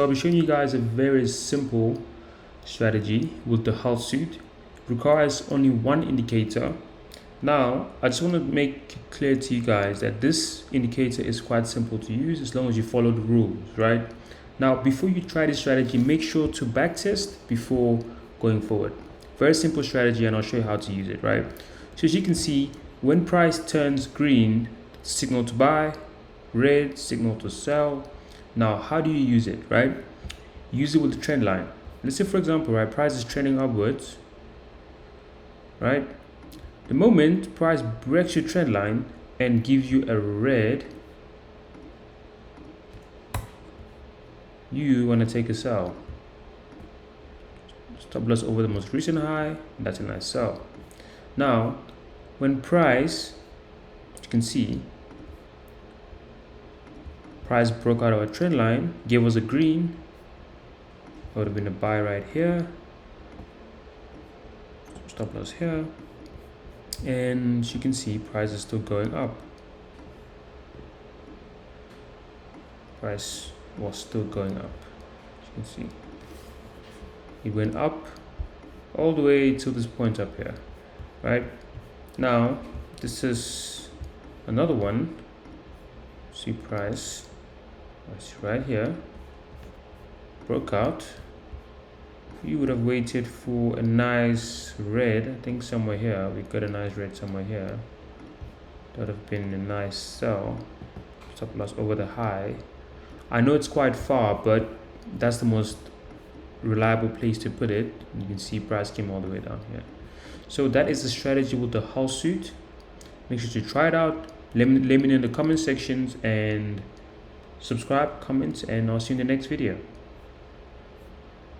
I'll be showing you guys a very simple strategy with the hull suit. It requires only one indicator. Now, I just want to make it clear to you guys that this indicator is quite simple to use as long as you follow the rules, right? Now, before you try this strategy, make sure to backtest before going forward. Very simple strategy, and I'll show you how to use it, right? So as you can see, when price turns green, signal to buy, red, signal to sell. Now, how do you use it, right? Use it with the trend line. Let's say, for example, right, price is trending upwards, right? The moment price breaks your trend line and gives you a red, you want to take a sell. Stop loss over the most recent high, that's a nice sell. Now, when price, as you can see, price broke out of a trend line, gave us a green, it would have been a buy right here, stop loss here, and as you can see, price is still going up. Price was still going up, as you can see. It went up all the way to this point up here, right? Now, this is another one. See price, it's right here, broke out. You would have waited for a nice red. I think somewhere here, we got a nice red somewhere here. That would have been a nice sell. Stop loss over the high. I know it's quite far, but that's the most reliable place to put it. You can see price came all the way down here. So that is the strategy with the hull suit. Make sure to try it out. Let me know in the comment sections, and subscribe, comment, and I'll see you in the next video.